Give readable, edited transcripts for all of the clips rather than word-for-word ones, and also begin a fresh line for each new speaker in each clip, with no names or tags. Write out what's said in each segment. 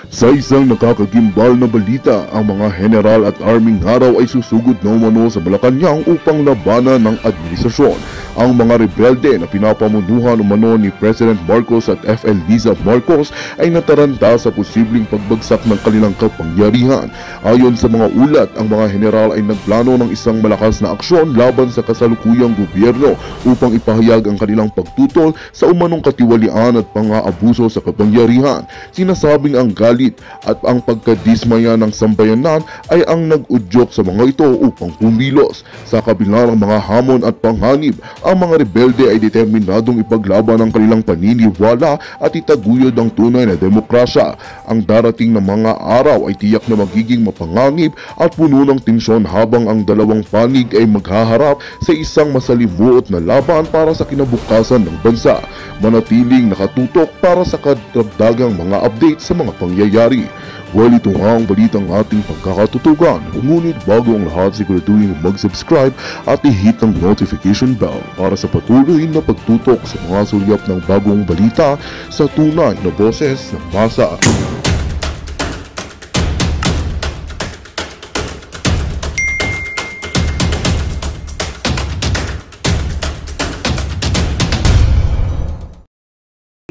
Sa isang nakakagimbal na balita, ang mga general at arming araw ay susugod na umano sa Malacanang upang labanan ng administrasyon. Ang mga rebelde na pinapamunuhan umano ni President Marcos at FL Liza Marcos ay nataranta sa posibleng pagbagsak ng kanilang kapangyarihan. Ayon sa mga ulat, ang mga general ay nagplano ng isang malakas na aksyon laban sa kasalukuyang gobyerno upang ipahayag ang kanilang pagtutol sa umanong katiwalian at pang-aabuso sa kapangyarihan. Sinasabing ang galit at ang pagkadismaya ng sambayanan ay ang nag-udyok sa mga ito upang pumilos. Sa kabila ng mga hamon at panganib, ang mga rebelde ay determinadong ipaglaban ang kanilang paniniwala at itaguyod ang tunay na demokrasya. Ang darating na mga araw ay tiyak na magiging mapangangib at puno ng tensyon habang ang dalawang panig ay maghaharap sa isang masalimuot na laban para sa kinabukasan ng bansa. Manatiling nakatutok para sa kadagdagang mga update sa mga pangyayari. Well, ito nga ang balitang ating pagkakatutugan. Ngunit bago ang lahat, siguraduhin mag-subscribe at i-hit ang notification bell para sa patuloy na pagtutok sa mga sulyap ng bagong balita sa tunay na boses ng masa.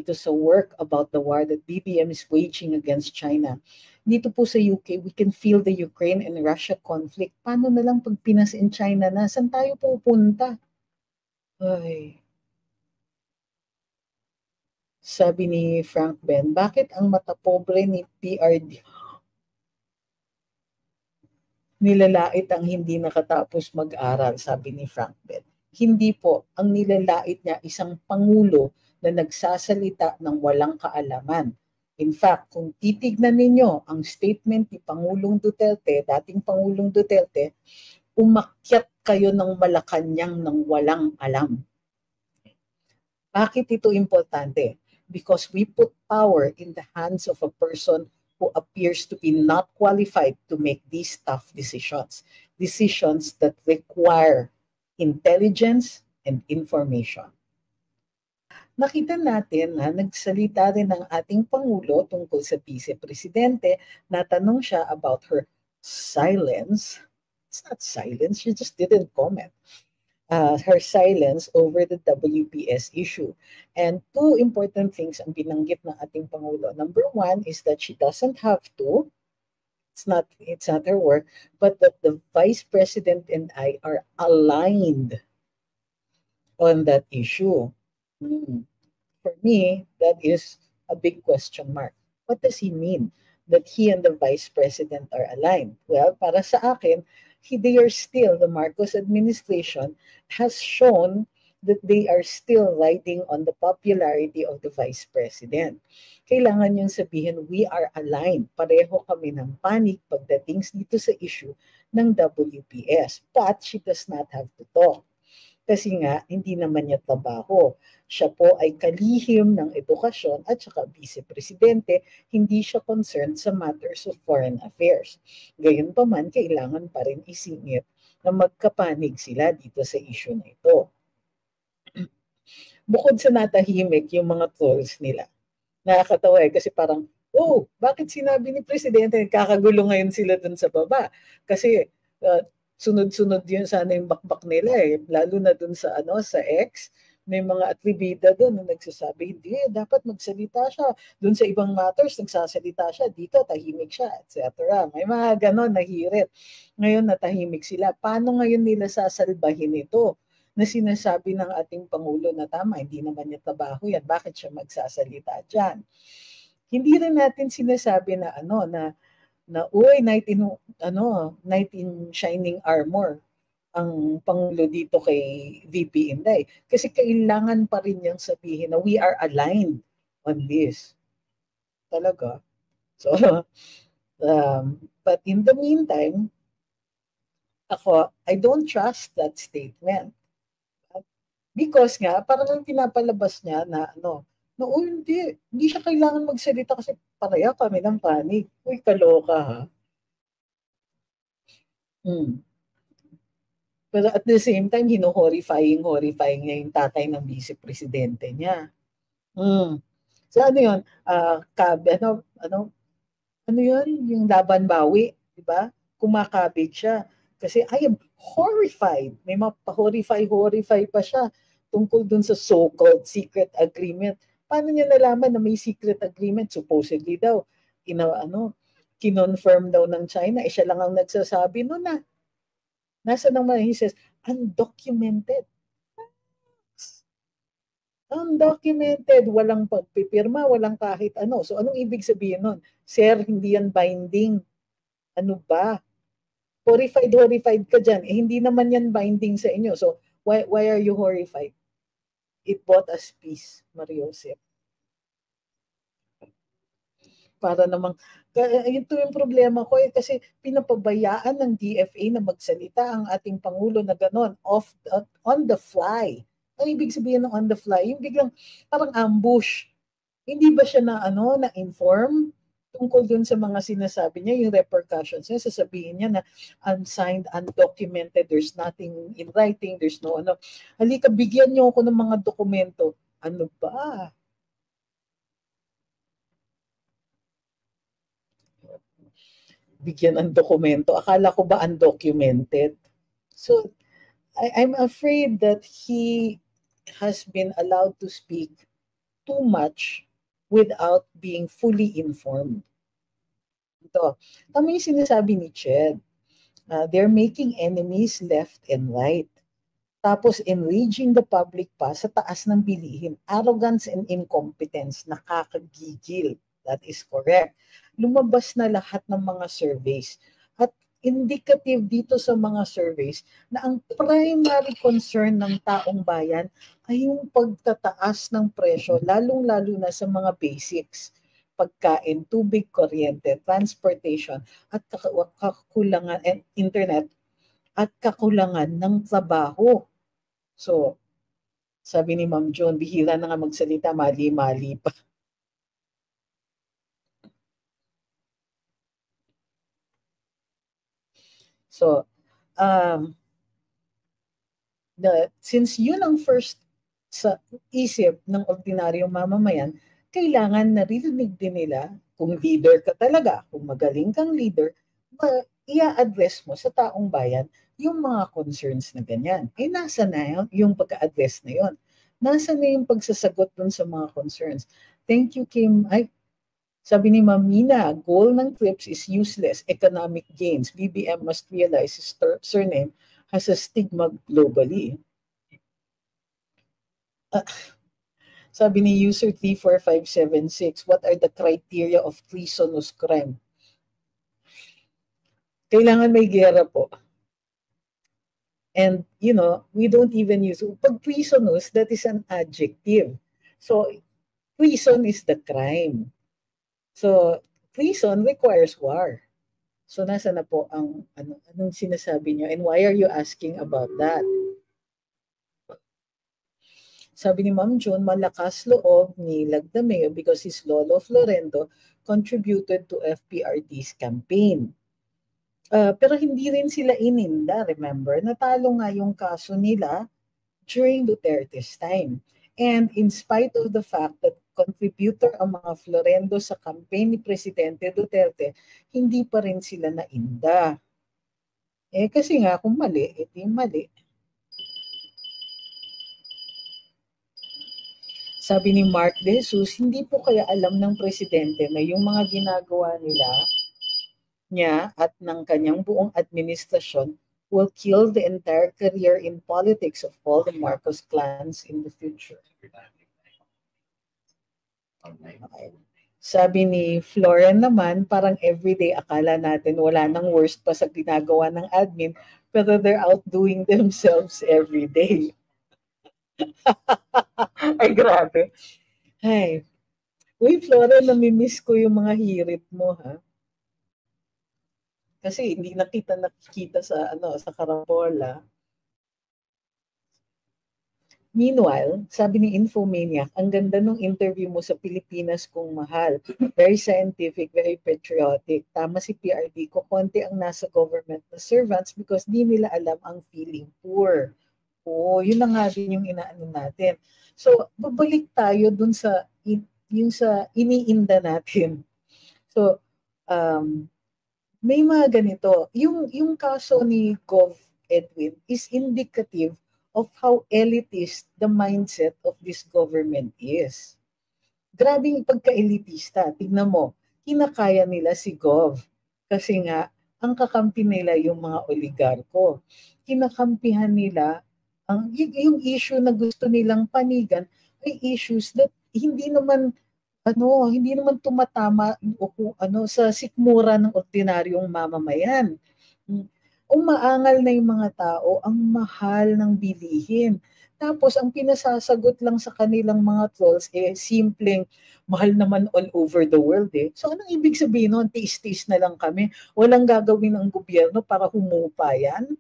Sa work about the war that BBM is waging against China. Dito po sa UK, we can feel the Ukraine and Russia conflict. Paano na lang pag Pinas and China na? Saan tayo pupunta? Ay. Sabi ni Frank Ben, bakit ang mata pobre ni PRD nilalait ang hindi nakatapos mag-aral? Sabi ni Frank Ben. Hindi po, ang nilalait niya isang pangulo na nagsasalita ng walang kaalaman. In fact, kung titignan ninyo ang statement ni Pangulong Duterte, dating Pangulong Duterte, umakyat kayo ng Malacanang ng walang alam. Bakit ito importante? Because we put power in the hands of a person who appears to be not qualified to make these tough decisions. Decisions that require intelligence and information. Nakita natin na nagsalita rin ng ating Pangulo tungkol sa Vice-Presidente. Natanong siya about her silence. It's not silence, she just didn't comment. Her silence over the WPS issue. And two important things ang binanggit ng ating Pangulo. Number one is that she doesn't have to, it's not her work, but that the Vice President and I are aligned on that issue. For me, that is a big question mark. What does he mean that he and the Vice President are aligned? Well, para sa akin, they are still, the Marcos administration has shown that they are still riding on the popularity of the Vice President. Kailangan yung sabihin, we are aligned. Pareho kami ng panig pagdating dito sa issue ng WPS. But she does not have to talk. Kasi nga, hindi naman niya trabaho. Siya po ay kalihim ng edukasyon at saka vice-presidente, hindi siya concerned sa matters of foreign affairs. Gayunpaman, kailangan pa rin isingit na magkapanig sila dito sa issue na ito. Bukod sa natahimik yung mga trolls nila, nakakatawa kasi parang, oh, bakit sinabi ni Presidente, kakagulo ngayon sila dun sa baba? Kasi sunod-sunod yun sana yung bakbak nila eh. Lalo na dun sa sa X, may mga atribida dun na nagsasabi, hindi, dapat magsalita siya. Dun sa ibang matters, nagsasalita siya. Dito, tahimik siya, etc. May mga ganon na hirit. Ngayon, natahimik sila. Paano ngayon nila sasalbahin ito? Na sinasabi ng ating Pangulo na tama, hindi naman niya trabaho yan. Bakit siya magsasalita dyan? Hindi rin natin sinasabi na uy, knight in shining armor ang Pangulo dito kay VP Inday. Kasi kailangan pa rin niyang sabihin na we are aligned on this. Talaga. So, but in the meantime, I don't trust that statement. Because nga, parang pinapalabas niya na hindi siya kailangan magsalita kasi pareha kami ng panig. Uy, kaloka ha. Pero at the same time, horrifying niya yung tatay ng vice-presidente niya. So ano yun? ano yun, yung laban bawi, di ba? Kumakabig siya. Kasi I am horrified. May mapa-horrify pa siya tungkol dun sa so-called secret agreement. Paano niya nalaman na may secret agreement? Supposedly daw, kinonfirm daw ng China. Siya lang ang nagsasabi noon na. Nasa naman, he says, undocumented. Undocumented, walang pagpipirma, walang kahit ano. So anong ibig sabihin nun? Sir, hindi yan binding. Ano ba? Horrified ka dyan. Eh, hindi naman yan binding sa inyo. So why are you horrified? It bought us peace, Mariosep. Para namang, ito yung problema ko kasi pinapabayaan ng DFA na magsalita ang ating Pangulo na gano'n, on the fly. Ang ibig sabihin ng on the fly, yung biglang parang ambush. Hindi ba siya na-inform tungkol dun sa mga sinasabi niya, yung repercussions niya, sasabihin niya na unsigned, undocumented, there's nothing in writing, there's no ano. Halika, bigyan niyo ako ng mga dokumento. Ano ba? Bigyan ng dokumento. Akala ko ba undocumented? So, I'm afraid that he has been allowed to speak too much without being fully informed. Ito, tama yung sinasabi ni Ched. They're making enemies left and right. Tapos enraging the public pa sa taas ng bilihin. Arrogance and incompetence, nakakagigil. That is correct. Lumabas na lahat ng mga surveys. At indicative dito sa mga surveys na ang primary concern ng taong bayan ay yung pagtataas ng presyo, lalong-lalo na sa mga basics. Pagkain, tubig, kuryente, transportation, at kakulangan, and internet, at kakulangan ng trabaho. So, sabi ni Ma'am John, bihira na nga magsalita, mali-mali pa. So, since yun ang first sa isip ng ordinaryong mamamayan, kailangan naririnig din nila, kung leader ka talaga, kung magaling kang leader, i-address mo sa taong bayan yung mga concerns na ganyan. Eh, nasa na yung pagka-address na yun? Nasa na yung pagsasagot dun sa mga concerns? Thank you, Kim. Sabi ni Ma'am Mina, goal ng TRIPS is useless. Economic gains. BBM must realize his surname has a stigma globally. Sabi ni user 34576, what are the criteria of treasonous crime? Kailangan may gera po. And, we don't even use, pag treasonous, that is an adjective. So, treason is the crime. So, treason requires war. So, nasa na po ang, anong sinasabi niyo? And why are you asking about that? Sabi ni Ma'am June, malakas loob ni Lagdameo because his Lolo Florendo contributed to FPRD's campaign. Pero hindi rin sila ininda, remember? Natalo nga yung kaso nila during Duterte's time. And in spite of the fact that contributor ang mga Florendo sa campaign ni Presidente Duterte, hindi pa rin sila nainda. Eh kasi nga kung mali, ito yung mali. Sabi ni Mark De Jesus, hindi po kaya alam ng Presidente na yung mga ginagawa niya at ng kanyang buong administrasyon will kill the entire career in politics of all the Marcos clans in the future. Okay. Sabi ni Floren naman, parang everyday akala natin wala nang worst pa sa ginagawa ng admin, pero they're outdoing themselves every day. Ay, grabe. Ay. Uy, Floren, namimiss ko yung mga hirit mo, ha? Kasi hindi nakikita sa sa Carapola. Meanwhile, sabi ni Infomaniac, ang ganda ng interview mo sa Pilipinas kung mahal. Very scientific, very patriotic. Tama si PRD ko, konti ang nasa government na servants because di nila alam ang feeling poor. Oo, yun na nga din yung inaano natin. So, babalik tayo dun sa yung sa iniinda natin. So, may mga ganito. Yung kaso ni Gov. Edwin is indicative of how elitist the mindset of this government is. Grabing pagka-elitista. Tignan mo, kinakaya nila si Gov. Kasi nga, ang kakampi nila yung mga oligarko. Kinakampihan nila yung issue na gusto nilang panigan ay issues that hindi naman tumatama sa sikmura ng ordinaryong mamamayan. Umaangal na yung mga tao, ang mahal ng bilihin. Tapos ang pinasasagot lang sa kanilang mga trolls simpleng mahal naman all over the world eh. So anong ibig sabihin nun? Tiis-tiis na lang kami. Walang gagawin ng gobyerno para humupa yan?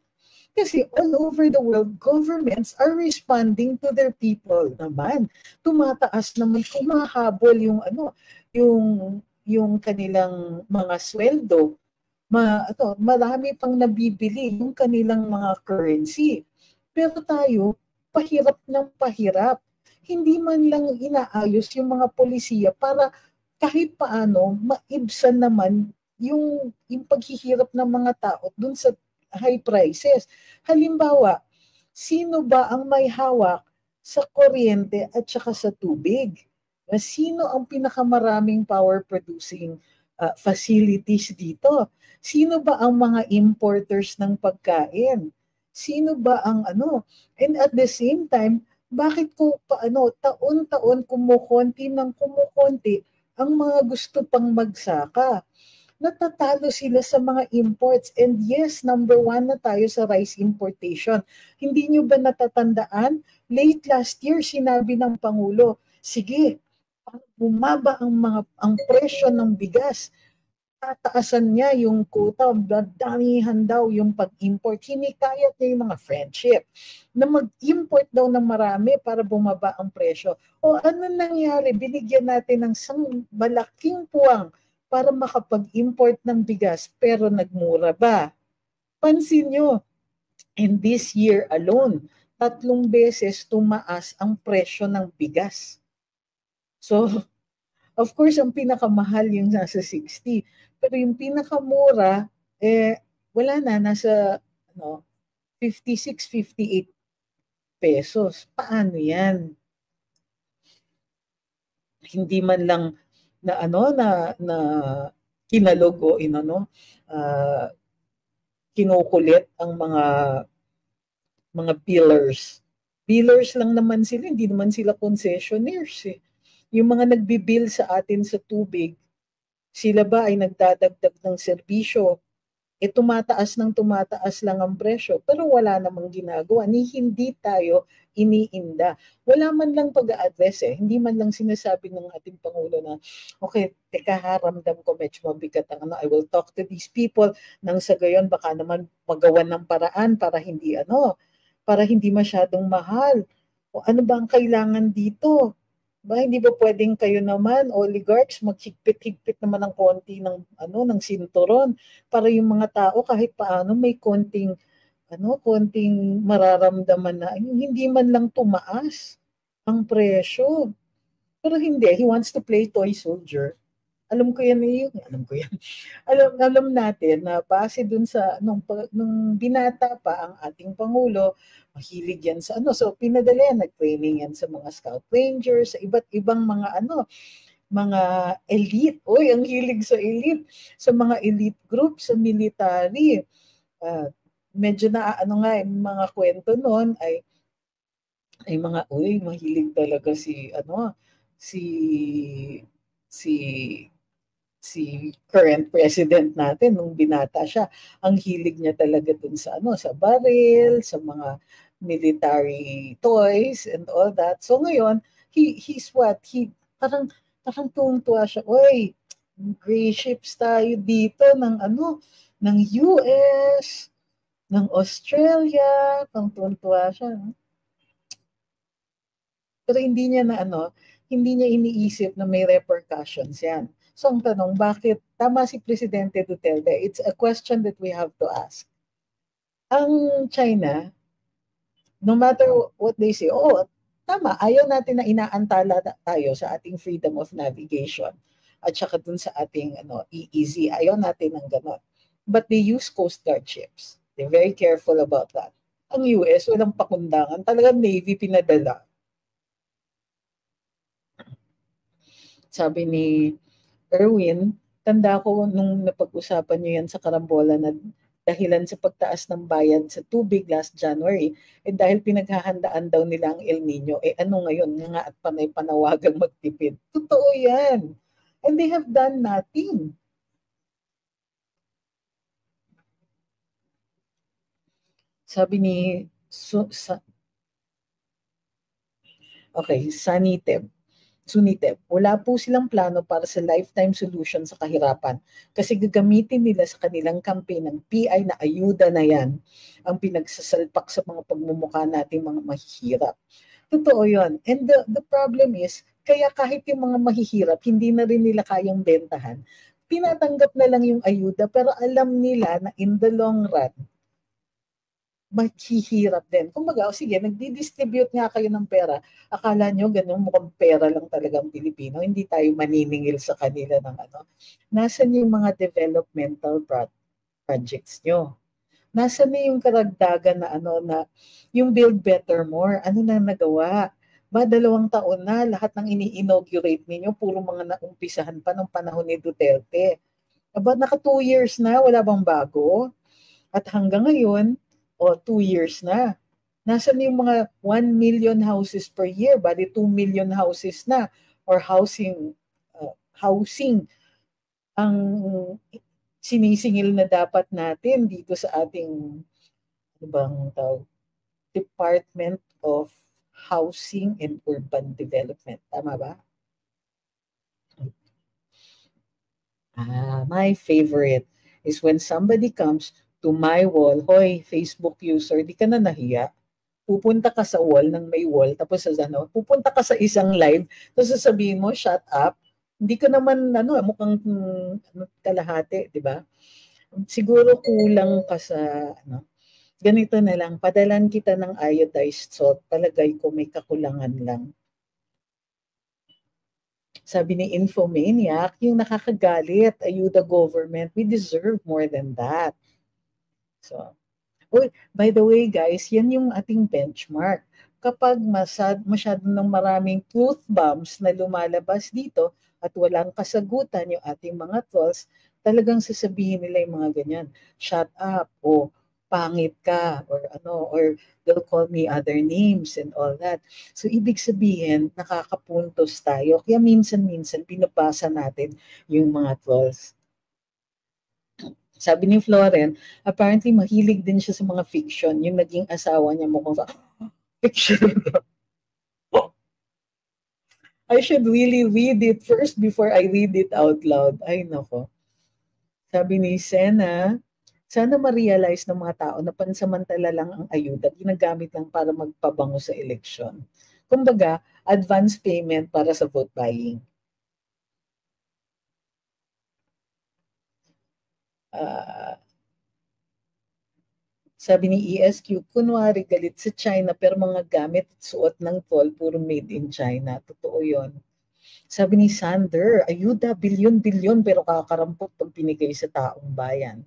Kasi all over the world, governments are responding to their people naman. Tumataas naman, kumahabol yung kanilang mga sweldo. Marami pang nabibili yung kanilang mga currency. Pero tayo, pahirap ng pahirap. Hindi man lang inaayos yung mga polisiya para kahit paano maibsan naman yung paghihirap ng mga tao dun sa high prices. Halimbawa, sino ba ang may hawak sa kuryente at saka sa tubig? Sino ang pinakamaraming power producing facilities dito? Sino ba ang mga importers ng pagkain? Sino ba ang And at the same time, bakit taon-taon kumukonti ang mga gusto pang magsaka? Natatalo sila sa mga imports. And yes, number 1 na tayo sa rice importation. Hindi nyo ba natatandaan? Late last year, sinabi ng Pangulo, sige, bumaba ang presyo ng bigas. Tataasan niya yung quota, damihan daw yung pag-import. Hinikayat niya yung mga friendship na mag-import daw ng marami para bumaba ang presyo. O ano nangyari? Binigyan natin ng malaking puwang para makapag-import ng bigas pero nagmura ba? Pansin nyo, in this year alone, 3 beses tumaas ang presyo ng bigas. So, of course, ang pinakamahal yung nasa 60. Pero yung pinakamura, wala na, nasa 56, 58 pesos. Paano yan? Hindi man lang na kinalog o kinukulit ang mga billers. Billers lang naman sila, hindi naman sila concessionaires eh. Yung mga nagbibill sa atin sa tubig, sila ba ay nagdadagdag ng serbisyo? Tumataas lang ang presyo, pero wala namang ginagawa, hindi tayo iniinda. Wala man lang pag-a-address hindi man lang sinasabi ng ating Pangulo na, okay, teka haramdam ko medyo mabigat ang I will talk to these people, nang sa gayon baka naman magawan ng paraan para hindi masyadong mahal. O ano ba ang kailangan dito? Hindi ba pwedeng kayo naman, oligarchs, maghigpit-higpit naman ng konti ng sinturon para yung mga tao kahit paano may konting mararamdaman na hindi man lang tumaas ang presyo. Pero hindi, he wants to play toy soldier. Alam ko yan. Alam natin na base dun sa nung binata pa ang ating Pangulo, mahilig yan sa so pinadala yan, nag-training yan sa mga Scout Rangers, sa iba't ibang mga elite. Ang hilig sa elite, sa mga elite group, sa military. Medyo yung mga kwento noon ay mga mahilig talaga si current president natin nung binata siya. Ang hilig niya talaga dun sa baril, sa mga military toys and all that. So ngayon, he's what? Parang tuwang-tuwa siya. Gray ships tayo dito ng US, ng Australia, parang tuwang-tuwa siya. Pero hindi niya iniisip na may repercussions yan. So ang tanong, bakit tama si Presidente Duterte? It's a question that we have to ask. Ang China, no matter what they say, tama, ayaw natin na inaantala tayo sa ating freedom of navigation. at saka dun sa ating EEZ. Ayaw natin ng ganon. But they use Coast Guard ships. They're very careful about that. Ang US, walang pakundangan. Talagang Navy pinadala. Sabi ni Erwin, tanda ko nung napag-usapan niyo yan sa Karambola na dahilan sa pagtaas ng bayad sa tubig last January, dahil pinaghahandaan daw nila ang El Nino, ano ngayon nga at panay-panawagang magtipid. Totoo yan. And they have done nothing. Sabi ni Suniteb, wala po silang plano para sa lifetime solution sa kahirapan kasi gagamitin nila sa kanilang campaign ng PI na ayuda na yan ang pinagsasalpak sa mga pagmumukha nating mga mahihirap. Totoo yun. And the problem is, kaya kahit yung mga mahihirap, hindi na rin nila kayang bentahan. Tinatanggap na lang yung ayuda pero alam nila na in the long run, maghihirap din. Kumbaga, sige, nagdi-distribute nga kayo ng pera. Akala nyo, ganun mukhang pera lang talagang Pilipino. Hindi tayo maniningil sa kanila ng Nasaan yung mga developmental projects nyo? Nasaan na yung karagdagan na na yung Build Better More? Ano na nagawa? 2 taon na, lahat ng ini-inaugurate ninyo, puro mga naumpisahan pa ng panahon ni Duterte. Naka 2 years na, wala bang bago? At hanggang ngayon, 2 years na. Nasaan yung mga 1 million houses per year, bali 2 million houses na, or housing ang sinisingil na dapat natin dito sa ating Department of Housing and Urban Development. Tama ba? My favorite is when somebody comes to my wall, hoy, Facebook user, di ka na nahiya. Pupunta ka sa wall ng may wall, tapos pupunta ka sa isang live, tapos sasabihin mo, shut up. Hindi ka naman, mukhang kalahati, di ba? Siguro kulang ka sa, ganito na lang, padalan kita ng iodized salt, palagay ko may kakulangan lang. Sabi ni Infomaniac, yung nakakagalit, ayuda government, we deserve more than that. So, by the way guys, yan yung ating benchmark. Kapag masyado ng maraming truth bombs na lumalabas dito at walang kasagutan yung ating mga trolls, talagang sasabihin nila yung mga ganyan, shut up, o pangit ka, or they'll call me other names and all that. So ibig sabihin, nakakapuntos tayo. Kaya minsan-minsan pinabasa natin yung mga trolls. Sabi ni Floren, apparently mahilig din siya sa mga fiction. Yung naging asawa niya mukhang fiction. I should really read it first before I read it out loud. Ay, nako. Sabi ni Sena, sana ma-realize ng mga tao na pansamantala lang ang ayuda, ginagamit lang para magpabango sa eleksyon. Kumbaga, advance payment para sa vote buying. Sabi ni ESQ, kunwari galit sa China pero mga gamit at suot ng toll puro made in China. Totoo yon. Sabi ni Sander, ayuda, bilyon-bilyon pero kakarampot pag binigay sa taong bayan.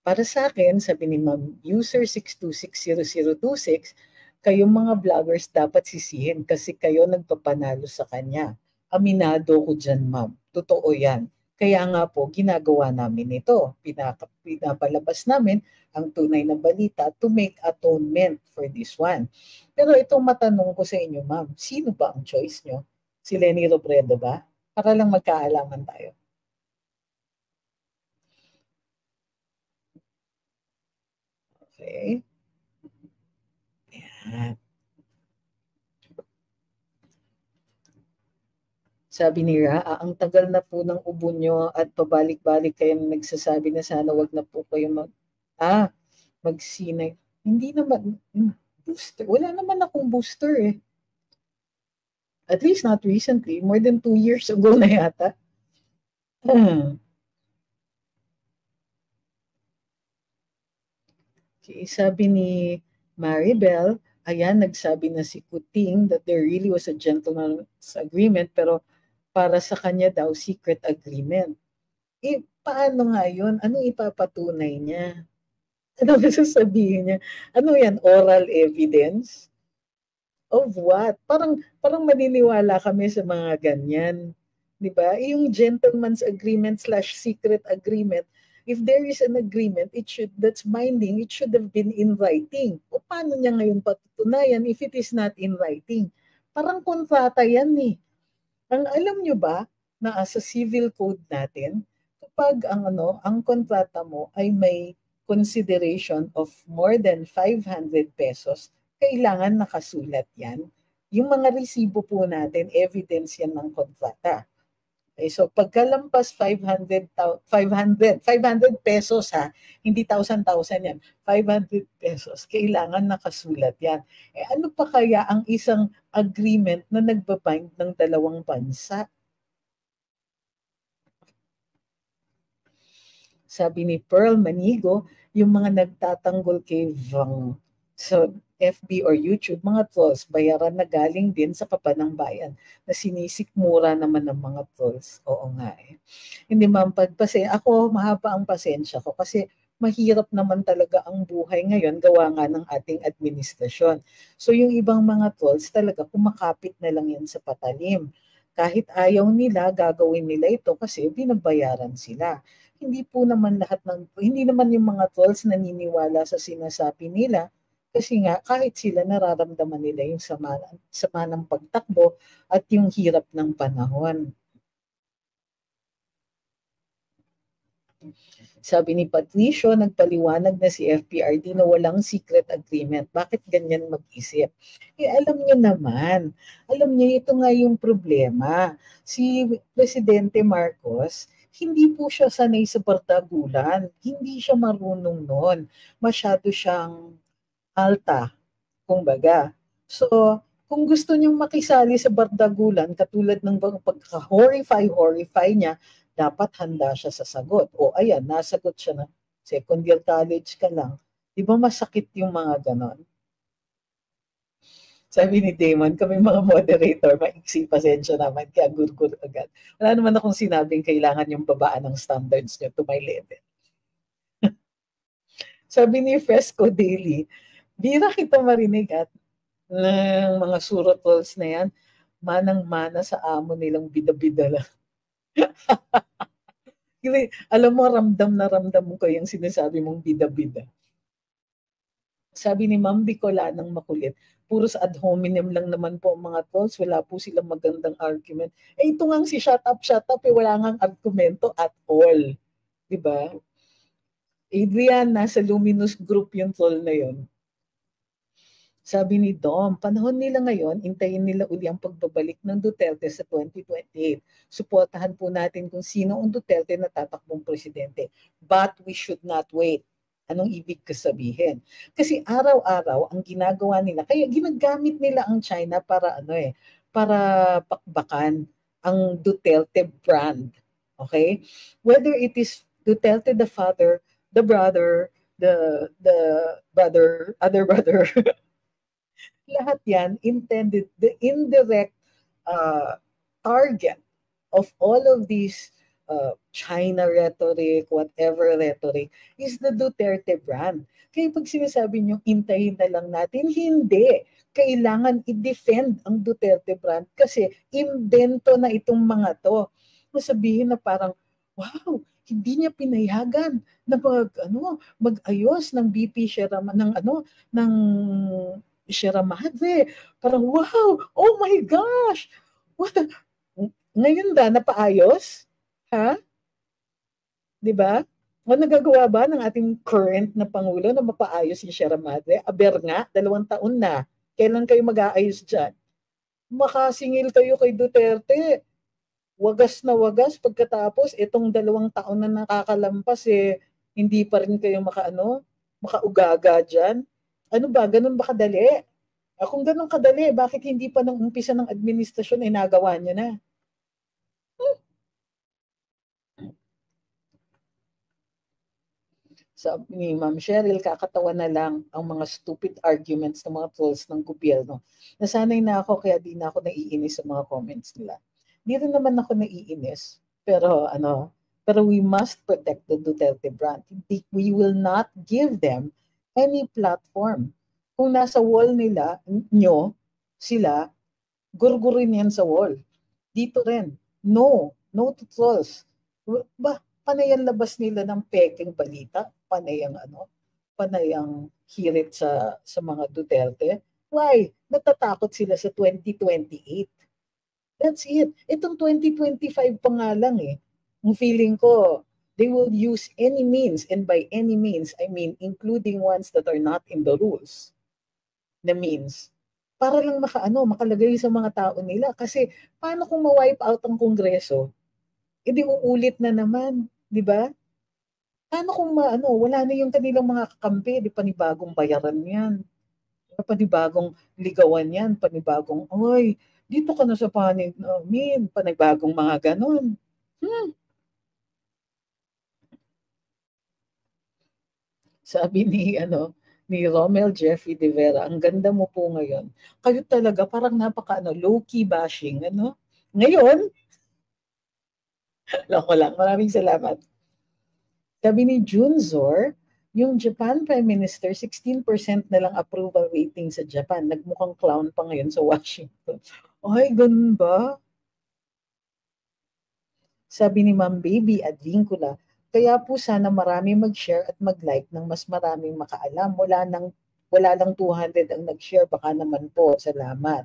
Para sa akin, sabi ni Ma'am User 6260026, kayong mga vloggers dapat sisihin kasi kayo nagpapanalo sa kanya. Aminado ko dyan, ma'am. Totoo yan. Kaya nga po, ginagawa namin ito. Pinapalabas namin ang tunay na balita to make atonement for this one. Pero itong matanong ko sa inyo, ma'am, sino ba ang choice nyo? Si Leni Robredo ba? Para lang magkaalaman tayo. Okay. Ayan. Sabi ni Ra, ang tagal na po ng ubo nyo at pabalik-balik kayo nagsasabi na sana wag na po kayo magsinay. Hindi naman, booster. Wala naman akong booster eh. At least not recently. More than 2 years ago na yata. Okay, sabi ni Maribel, Ayan, nagsabi na si Kuting that there really was a gentleman's agreement, pero para sa kanya daw, secret agreement. Eh, paano nga yun? Anong ipapatunay niya? Ano sasabihin niya? Ano yan? Oral evidence? Of what? Parang maniniwala kami sa mga ganyan. 'Di ba? Yung gentleman's agreement slash secret agreement, if there is an agreement, that's binding, it should have been in writing. O paano niya ngayon patutunayan if it is not in writing? Parang kontrata yan eh. Ang alam nyo ba na sa civil code natin, kapag ang kontrata mo ay may consideration of more than 500 pesos, kailangan nakasulat yan. Yung mga resibo po natin, evidence yan ng kontrata. Okay, so pagkalampas 500 pesos ha, hindi 1,000 yan, 500 pesos, kailangan nakasulat yan. Eh ano pa kaya ang isang agreement na nagbabind ng dalawang bansa? Sabi ni Pearl Manigo, yung mga nagtatanggol kay Vang sa FB or YouTube, mga trolls, bayaran na galing din sa kapanang bayan na sinisikmura naman ng mga trolls. Oo nga eh. Hindi ma'am, ako mahaba ang pasensya ko kasi mahirap naman talaga ang buhay ngayon gawa nga ng ating administrasyon. So yung ibang mga trolls talaga kumakapit na lang yan sa patalim. Kahit ayaw nila, gagawin nila ito kasi binabayaran sila. Hindi naman yung mga trolls naniniwala sa sinasabi nila kasi nga kahit sila nararamdaman nila yung sama ng pagtakbo at yung hirap ng panahon. Sabi ni Patricio, nagpaliwanag na si FPRD na walang secret agreement. Bakit ganyan mag-isip? Eh alam niyo ito nga yung problema. Si Presidente Marcos, hindi po siya sanay sa bardagulan. Hindi siya marunong noon. Masyado siyang alta, kumbaga. So, kung gusto niyong makisali sa bardagulan, katulad ng pagka-horrify niya, dapat handa siya sa sagot. O ayan, nasagot siya na second year college ka lang. Di ba masakit yung mga ganon? Sabi ni Damon, kami mga moderator, maiksi, pasensya naman, kaya gurgur agad. Wala naman akong sinabing kailangan yung babaan ng standards niyo to my level. Sabi ni Fresco Daily, bira kita marinig at ng mga surotols na yan, manang-mana sa amo nilang bida-bida lang. Alam mo, ramdam na ramdam ko yung sinasabi mong bida-bida. Sabi ni Ma'am Bicolanang makulit, puros ad hominem lang naman po ang mga trolls, wala po silang magandang argument. Eh ito nga si shut up, wala nga argumento at all. Diba? Adrian, nasa Luminous Group yung troll na yon. Sabi ni Dom, panahon nila ngayon, intayin nila uli ang pagbabalik ng Duterte sa 2028. Suportahan po natin kung sino ang Duterte na tatakbong presidente. But we should not wait. Anong ibig sabihin? Kasi araw-araw ang ginagawa nila, kaya ginagamit nila ang China para para pakbakan ang Duterte brand. Okay? Whether it is Duterte the father, the brother, the other brother, lahat yan intended, the indirect target of all of these China rhetoric, whatever rhetoric, is the Duterte brand. Kaya pag sinasabi nyo, intayin na lang natin, hindi. Kailangan i-defend ang Duterte brand kasi invento na itong mga to. Sabihin na parang, wow, hindi niya pinayagan na mag-ayos ng BP Sierra ng Sierra Madre. Parang, wow, oh my gosh! What a... Ngayon napaayos? Ha? Di ba? O nagagawa ba ng ating current na Pangulo na mapaayos si Sierra Madre? Aber nga, 2 taon na. Kailan kayo mag-aayos dyan? Makasingil kayo kay Duterte. Wagas na wagas pagkatapos itong 2 taon na nakakalampas hindi pa rin kayo makaugaga dyan. Ano ba? Ganun ba kadali? Kung ganun kadali, bakit hindi pa nung umpisa ng administrasyon ay nagawa niya na? Sabi ni Ma'am Cheryl, kakatawa na lang ang mga stupid arguments ng mga trolls ng gobyerno. Nasanay na ako kaya di na ako naiinis sa mga comments nila. Di rin naman ako naiinis. Pero we must protect the Duterte brand. We will not give them any platform. Kung nasa wall sila, gurgurin yan sa wall. Dito rin, no to trolls. Panay ang labas nila ng peking balita, panay ang hirit sa mga Duterte. Why? Natatakot sila sa 2028. That's it. Itong 2025 pa nga lang eh. Ang feeling ko, they will use any means, and by any means, I mean including ones that are not in the rules, na means, para lang makalagay sa mga tao nila. Kasi paano kung ma-wipe out ang Kongreso? Hindi uulit na naman. Di ba? Paano kung wala na yung kanilang mga kakampi, di panibagong bayaran yan. Panibagong ligawan yan, panibagong, dito ka na sa panig namin, panibagong mga ganon. Sabi ni Romel Jeffrey de Vera, ang ganda mo po ngayon. Kayo talaga, parang low-key bashing, Ngayon, lako lang. Maraming salamat. Sabi ni Junzor, yung Japan Prime Minister, 16% na lang approval rating sa Japan. Nagmukhang clown pa ngayon sa Washington. Ay, ganun ba? Sabi ni Ma'am Baby Advincula, kaya po sana marami mag-share at mag-like ng mas maraming makaalam. Wala lang 200 ang nag-share. Baka naman po. Salamat.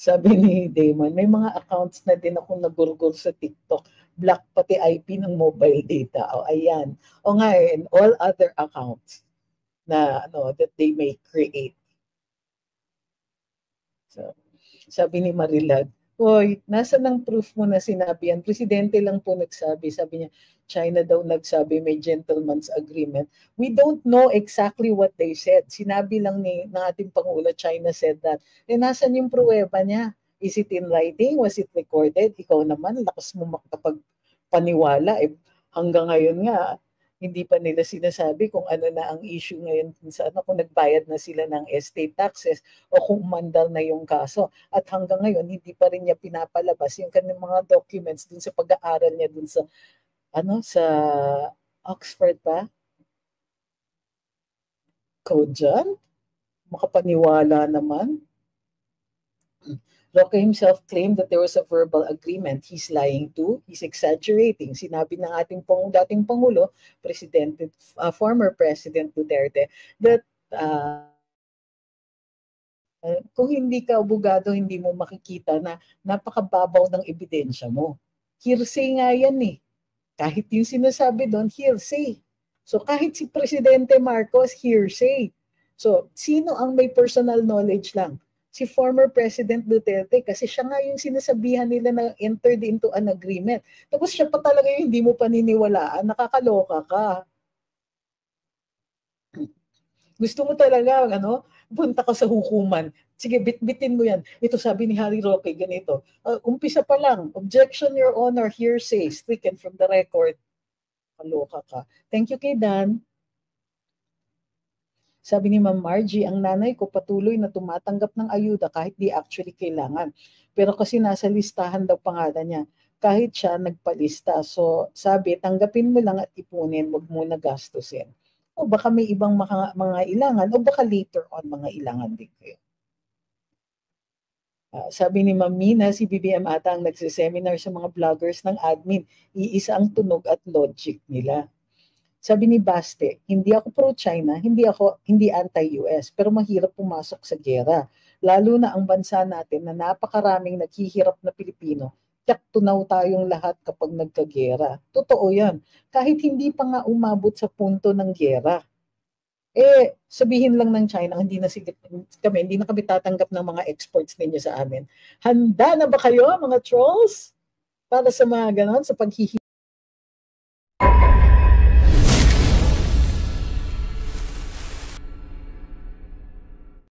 Sabi ni Damon, may mga accounts na din akong nagurgol sa TikTok. Black pati IP ng mobile data. Ayan. Nga and all other accounts na that they may create. So, sabi ni Marilad, nasa ng proof mo na sinabi yan? Presidente lang po nagsabi. Sabi niya, China daw nagsabi may gentleman's agreement. We don't know exactly what they said. Sinabi lang ng ating Pangulo, China said that. Nasan yung pruweba niya? Is it in writing? Was it recorded? Ikaw naman, lakas mo makapagpaniwala. Hanggang ngayon nga, hindi pa nila sinasabi kung ano na ang issue ngayon kung nagbayad na sila ng estate taxes o kung umandar na yung kaso. At hanggang ngayon, hindi pa rin niya pinapalabas yung kanyang mga documents dun sa pag-aaral niya dun sa sa Oxford pa? Code dyan? Makapaniwala naman. Roque himself claimed that there was a verbal agreement. He's lying too. He's exaggerating. Sinabi ng ating dating Pangulo, former President Duterte, that kung hindi ka abogado, hindi mo makikita na napakababaw ng ebidensya mo. Hearsay nga yan eh. Kahit yung sinasabi doon, hearsay. So kahit si Presidente Marcos, hearsay. So sino ang may personal knowledge lang? Si former President Duterte kasi siya nga yung sinasabihan nila na entered into an agreement. Tapos siya pa talaga yung hindi mo paniniwalaan, nakakaloka ka. Gusto mo talaga, punta ka sa hukuman. Sige, bitbitin mo yan. Ito sabi ni Harry Roque, ganito. Umpisa pa lang, objection, Your Honor, hearsay, stricken from the record. Kaloka ka. Thank you kay Dan. Sabi ni Ma'am Margie, ang nanay ko patuloy na tumatanggap ng ayuda kahit di actually kailangan. Pero kasi nasa listahan daw pangalan niya. Kahit siya nagpalista. So sabi, tanggapin mo lang at ipunin, wag mo na gastusin. O baka may ibang mga ilangan o baka later on mga ilangan din kayo. Sabi ni Ma'am Mina, si BBM ata ang nagsiseminar sa mga vloggers ng admin. Iisa ang tunog at logic nila. Sabi ni Baste, hindi ako pro-China, hindi anti-US, pero mahirap pumasok sa gera. Lalo na ang bansa natin na napakaraming naghihirap na Pilipino, tiyak tunaw tayong lahat kapag nagkagera. Totoo yan. Kahit hindi pa nga umabot sa punto ng gera. Sabihin lang ng China, hindi na kami tatanggap ng mga exports ninyo sa amin. Handa na ba kayo, mga trolls? Para sa mga ganon, sa paghihi